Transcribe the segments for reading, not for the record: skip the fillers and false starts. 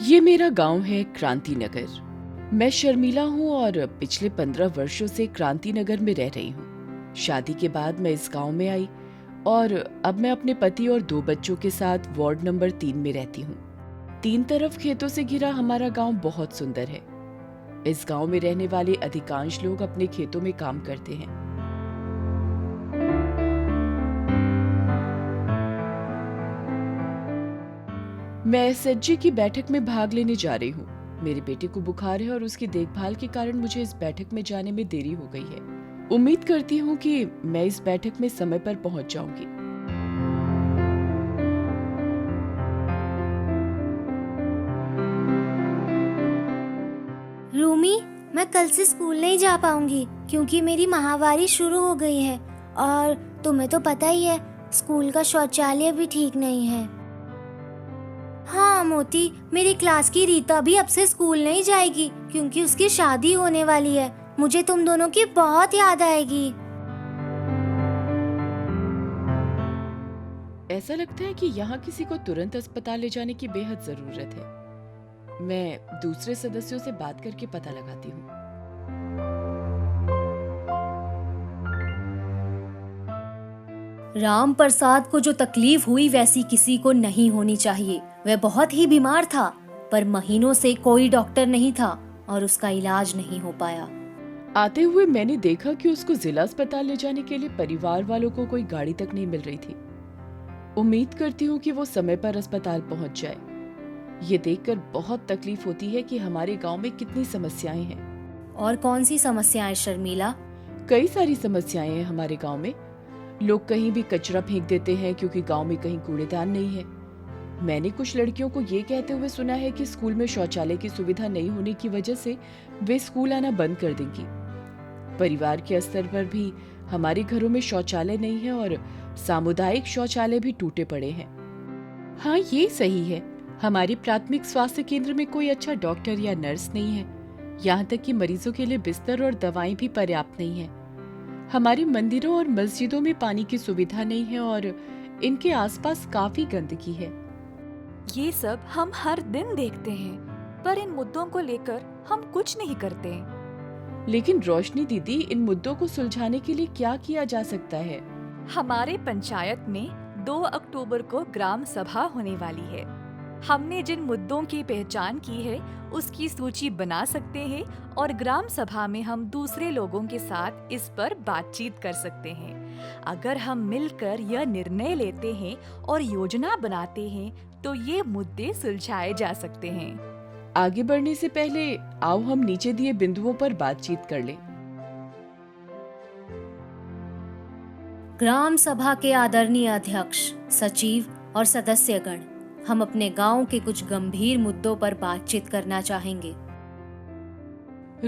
ये मेरा गांव है क्रांति नगर। मैं शर्मिला हूँ और पिछले 15 वर्षों से क्रांति नगर में रह रही हूँ। शादी के बाद मैं इस गांव में आई और अब मैं अपने पति और 2 बच्चों के साथ वार्ड नंबर 3 में रहती हूँ। 3 तरफ खेतों से घिरा हमारा गांव बहुत सुंदर है। इस गांव में रहने वाले अधिकांश लोग अपने खेतों में काम करते हैं। मैं एसएचजी की बैठक में भाग लेने जा रही हूँ। मेरे बेटे को बुखार है और उसकी देखभाल के कारण मुझे इस बैठक में जाने में देरी हो गई है। उम्मीद करती हूँ कि मैं इस बैठक में समय पर पहुँच जाऊंगी। रूमी, मैं कल से स्कूल नहीं जा पाऊंगी क्योंकि मेरी माहवारी शुरू हो गई है और तुम्हें तो पता ही है स्कूल का शौचालय भी ठीक नहीं है। हाँ मोती, मेरी क्लास की रीता भी अब से स्कूल नहीं जाएगी क्योंकि उसकी शादी होने वाली है। मुझे तुम दोनों की बहुत याद आएगी। ऐसा लगता है कि यहाँ किसी को तुरंत अस्पताल ले जाने की बेहद जरूरत है। मैं दूसरे सदस्यों से बात करके पता लगाती हूँ। राम प्रसाद को जो तकलीफ हुई वैसी किसी को नहीं होनी चाहिए। वह बहुत ही बीमार था, पर महीनों से कोई डॉक्टर नहीं था और उसका इलाज नहीं हो पाया। आते हुए मैंने देखा कि उसको जिला अस्पताल ले जाने के लिए परिवार वालों को कोई गाड़ी तक नहीं मिल रही थी। उम्मीद करती हूँ कि वो समय पर अस्पताल पहुँच जाए। ये देखकर बहुत तकलीफ होती है कि हमारे गांव में कितनी समस्याएं हैं। और कौन सी समस्याएं शर्मिला? कई सारी समस्याएं हैं हमारे गांव में। लोग कहीं भी कचरा फेंक देते हैं क्योंकि गांव में कहीं कूड़ेदान नहीं है। मैंने कुछ लड़कियों को ये कहते हुए सुना है कि स्कूल में शौचालय की सुविधा नहीं होने की वजह से वे स्कूल आना बंद कर देंगी। परिवार के स्तर पर भी हमारे घरों में शौचालय नहीं है और सामुदायिक शौचालय भी टूटे पड़े हैं। हाँ, ये सही है। हमारे प्राथमिक स्वास्थ्य केंद्र में कोई अच्छा डॉक्टर या नर्स नहीं है। यहाँ तक कि मरीजों के लिए बिस्तर और दवाएं भी पर्याप्त नहीं है। हमारे मंदिरों और मस्जिदों में पानी की सुविधा नहीं है और इनके आसपास काफी गंदगी है। ये सब हम हर दिन देखते हैं, पर इन मुद्दों को लेकर हम कुछ नहीं करते। लेकिन रोशनी दीदी, इन मुद्दों को सुलझाने के लिए क्या किया जा सकता है? हमारे पंचायत में 2 अक्टूबर को ग्राम सभा होने वाली है। हमने जिन मुद्दों की पहचान की है उसकी सूची बना सकते हैं और ग्राम सभा में हम दूसरे लोगों के साथ इस पर बातचीत कर सकते हैं। अगर हम मिलकर यह निर्णय लेते हैं और योजना बनाते हैं तो ये मुद्दे सुलझाए जा सकते हैं। आगे बढ़ने से पहले आओ हम नीचे दिए बिंदुओं पर बातचीत कर लें। ग्राम सभा के आदरणीय अध्यक्ष, सचिव और सदस्यगण, हम अपने गांव के कुछ गंभीर मुद्दों पर बातचीत करना चाहेंगे।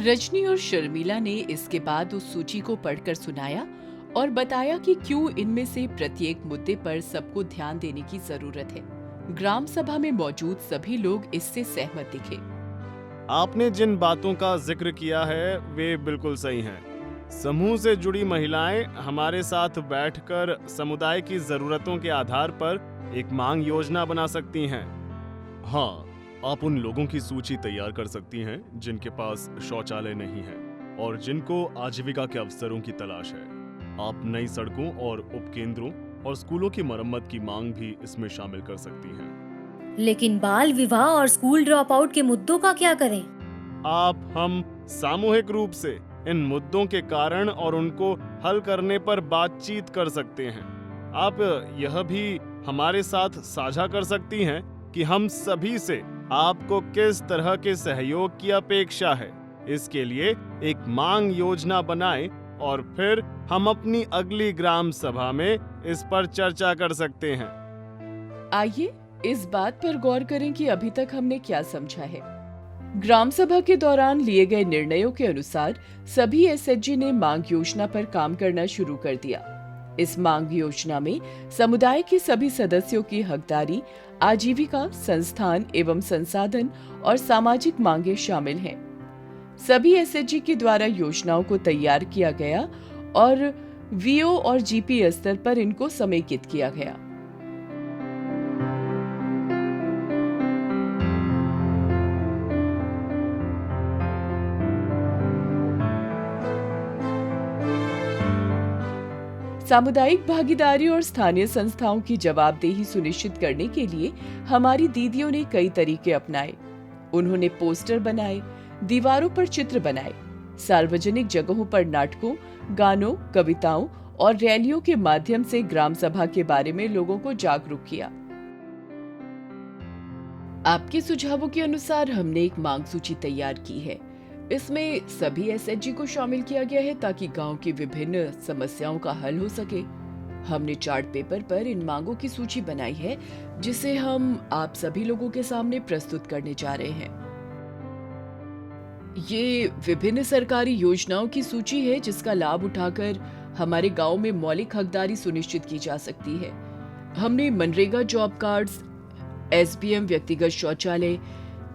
रजनी और शर्मिला ने इसके बाद उस सूची को पढ़कर सुनाया और बताया कि क्यों इनमें से प्रत्येक मुद्दे पर सबको ध्यान देने की जरूरत है। ग्राम सभा में मौजूद सभी लोग इससे सहमत दिखे। आपने जिन बातों का जिक्र किया है वे बिल्कुल सही हैं। समूह से जुड़ी महिलाएं हमारे साथ बैठकर समुदाय की जरूरतों के आधार पर एक मांग योजना बना सकती हैं। हाँ, आप उन लोगों की सूची तैयार कर सकती हैं जिनके पास शौचालय नहीं है और जिनको आजीविका के अवसरों की तलाश है। आप नई सड़कों और उपकेंद्रों और स्कूलों की मरम्मत की मांग भी इसमें शामिल कर सकती हैं। लेकिन बाल विवाह और स्कूल ड्रॉप आउट के मुद्दों का क्या करें? हम सामूहिक रूप से इन मुद्दों के कारण और उनको हल करने पर बातचीत कर सकते हैं। आप यह भी हमारे साथ साझा कर सकती हैं कि हम सभी से आपको किस तरह के सहयोग की अपेक्षा है। इसके लिए एक मांग योजना बनाएं और फिर हम अपनी अगली ग्राम सभा में इस पर चर्चा कर सकते हैं। आइए इस बात पर गौर करें कि अभी तक हमने क्या समझा है। ग्राम सभा के दौरान लिए गए निर्णयों के अनुसार सभी एसएचजी ने मांग योजना पर काम करना शुरू कर दिया। इस मांग योजना में समुदाय के सभी सदस्यों की हकदारी, आजीविका, संस्थान एवं संसाधन और सामाजिक मांगे शामिल हैं। सभी एसएचजी के द्वारा योजनाओं को तैयार किया गया और वीओ और जीपी स्तर पर इनको समेकित किया गया। सामुदायिक भागीदारी और स्थानीय संस्थाओं की जवाबदेही सुनिश्चित करने के लिए हमारी दीदियों ने कई तरीके अपनाए। उन्होंने पोस्टर बनाए, दीवारों पर चित्र बनाए, सार्वजनिक जगहों पर नाटकों, गानों, कविताओं और रैलियों के माध्यम से ग्राम सभा के बारे में लोगों को जागरूक किया। आपके सुझावों के अनुसार हमने एक मांग सूची तैयार की है। इसमें सभी एसएचजी को शामिल किया गया है ताकि गांव की विभिन्न समस्याओं का हल हो सके। हमने चार्ट पेपर पर इन मांगों की सूची बनाई है, जिसे हम आप सभी लोगों के सामने प्रस्तुत करने जा रहे हैं। ये विभिन्न सरकारी योजनाओं की सूची है जिसका लाभ उठाकर हमारे गांव में मौलिक हकदारी सुनिश्चित की जा सकती है। हमने मनरेगा जॉब कार्ड्स, एसबीएम व्यक्तिगत शौचालय,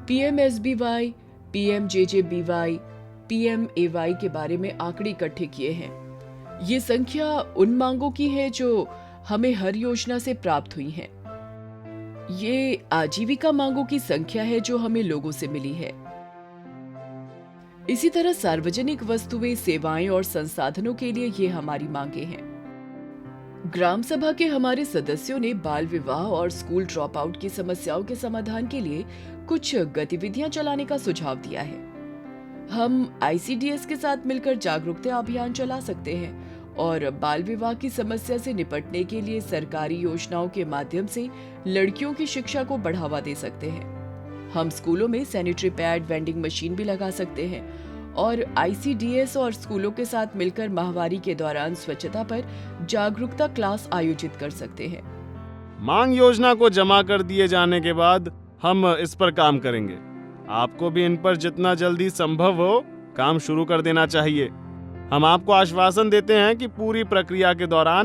पीएमएसबीवाई, पीएमजेजेबीवाई, पीएमएवाई के बारे में आंकड़े इकट्ठे किए हैं। ये संख्या उन मांगों की है जो हमें हर योजना से प्राप्त हुई हैं। ये आजीविका मांगों की संख्या है जो हमें लोगों से मिली है। इसी तरह सार्वजनिक वस्तुएं, सेवाएं और संसाधनों के लिए ये हमारी मांगे हैं। ग्राम सभा के हमारे सदस्यों ने बाल विवाह और स्कूल ड्रॉप आउट की समस्याओं के समाधान के लिए कुछ गतिविधियां चलाने का सुझाव दिया है। हम आईसीडीएस के साथ मिलकर जागरूकता अभियान चला सकते हैं और बाल विवाह की समस्या से निपटने के लिए सरकारी योजनाओं के माध्यम से लड़कियों की शिक्षा को बढ़ावा दे सकते हैं। हम स्कूलों में सैनिटरी पैड, वेंडिंग मशीन भी लगा सकते हैं और आईसीडीएस और स्कूलों के साथ मिलकर माहवारी के दौरान स्वच्छता पर जागरूकता क्लास आयोजित कर सकते हैं। मांग योजना को जमा कर दिए जाने के बाद हम इस पर काम करेंगे। आपको भी इन पर जितना जल्दी संभव हो काम शुरू कर देना चाहिए। हम आपको आश्वासन देते हैं कि पूरी प्रक्रिया के दौरान